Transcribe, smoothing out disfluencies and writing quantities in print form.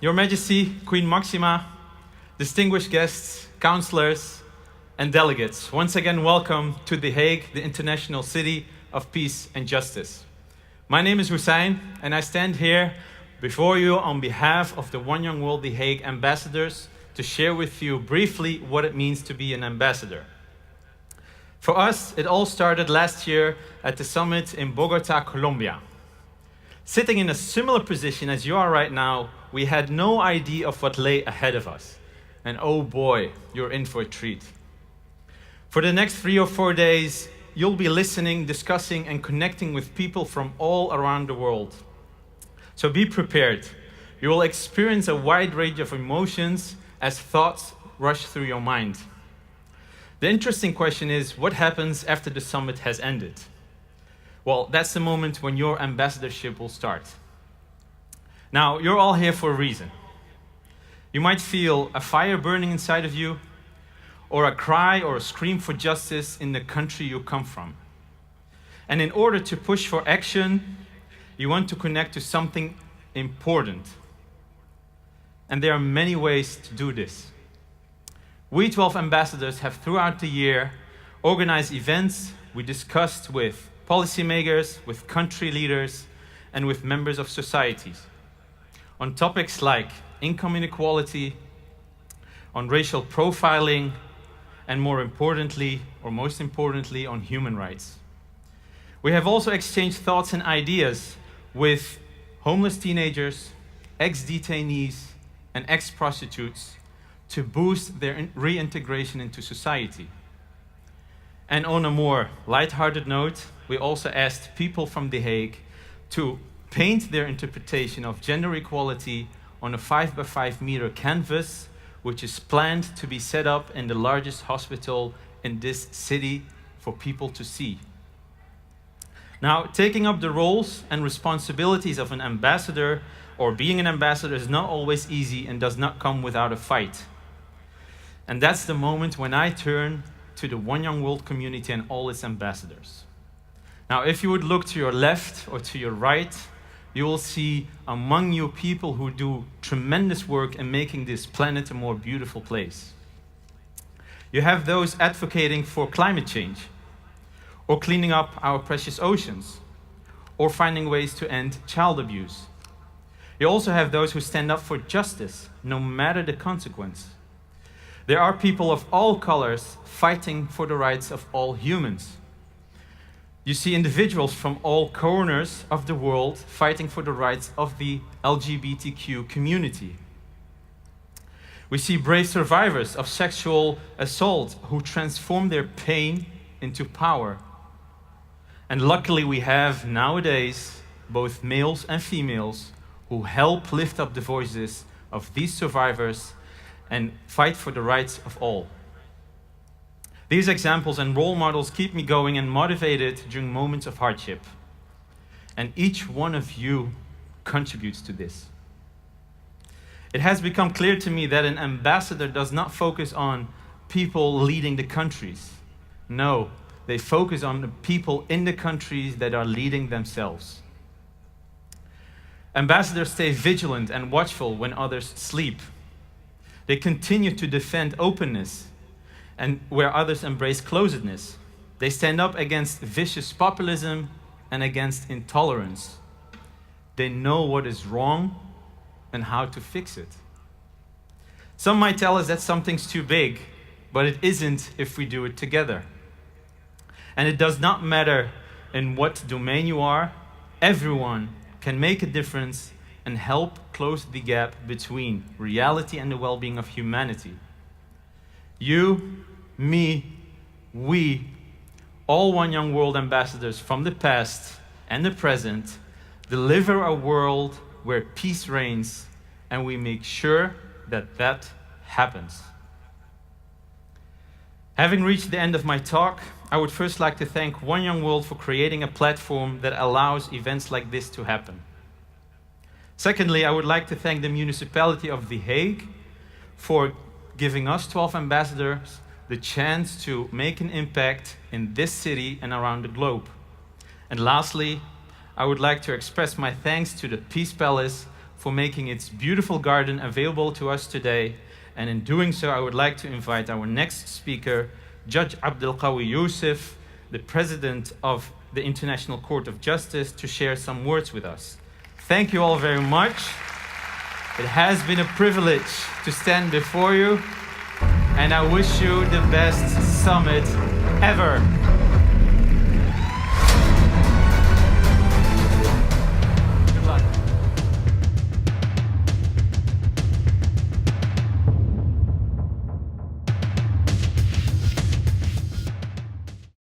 Your Majesty, Queen Máxima, distinguished guests, counselors, and delegates, once again welcome to The Hague, the international city of peace and justice. My name is Hussein, and I stand here before you on behalf of the One Young World The Hague ambassadors to share with you briefly what it means to be an ambassador. For us, it all started last year at the summit in Bogota, Colombia. Sitting in a similar position as you are right now, we had no idea of what lay ahead of us. And oh boy, you're in for a treat. For the next 3 or 4 days, you'll be listening, discussing, and connecting with people from all around the world. So be prepared. You will experience a wide range of emotions as thoughts rush through your mind. The interesting question is, what happens after the summit has ended? Well, that's the moment when your ambassadorship will start. Now, you're all here for a reason. You might feel a fire burning inside of you, or a cry or a scream for justice in the country you come from. And in order to push for action, you want to connect to something important. And there are many ways to do this. We 12 ambassadors have throughout the year organized events we discussed with policymakers, with country leaders, and with members of societies on topics like income inequality, on racial profiling, and more importantly, or most importantly, on human rights. We have also exchanged thoughts and ideas with homeless teenagers, ex-detainees, and ex-prostitutes to boost their reintegration into society. And on a more lighthearted note, we also asked people from The Hague to paint their interpretation of gender equality on a 5 by 5 meter canvas, which is planned to be set up in the largest hospital in this city for people to see. Now, taking up the roles and responsibilities of an ambassador or being an ambassador is not always easy and does not come without a fight. And that's the moment when I turn to the One Young World community and all its ambassadors. Now, if you would look to your left or to your right, you will see among you people who do tremendous work in making this planet a more beautiful place. You have those advocating for climate change, or cleaning up our precious oceans, or finding ways to end child abuse. You also have those who stand up for justice, no matter the consequence. There are people of all colors fighting for the rights of all humans. You see individuals from all corners of the world fighting for the rights of the LGBTQ community. We see brave survivors of sexual assault who transform their pain into power. And luckily we have nowadays both males and females who help lift up the voices of these survivors and fight for the rights of all. These examples and role models keep me going and motivated during moments of hardship. And each one of you contributes to this. It has become clear to me that an ambassador does not focus on people leading the countries. No, they focus on the people in the countries that are leading themselves. Ambassadors stay vigilant and watchful when others sleep. They continue to defend openness and where others embrace closedness. They stand up against vicious populism and against intolerance. They know what is wrong and how to fix it. Some might tell us that something's too big, but it isn't if we do it together. And it does not matter in what domain you are, everyone can make a difference and help close the gap between reality and the well-being of humanity. You, me, we, all One Young World ambassadors from the past and the present, deliver a world where peace reigns, and we make sure that that happens. Having reached the end of my talk, I would first like to thank One Young World for creating a platform that allows events like this to happen. Secondly, I would like to thank the municipality of The Hague for giving us 12 ambassadors the chance to make an impact in this city and around the globe. And lastly, I would like to express my thanks to the Peace Palace for making its beautiful garden available to us today. And in doing so, I would like to invite our next speaker, Judge Abdelkawi Youssef, the President of the International Court of Justice, to share some words with us. Thank you all very much. It has been a privilege to stand before you, and I wish you the best summit ever.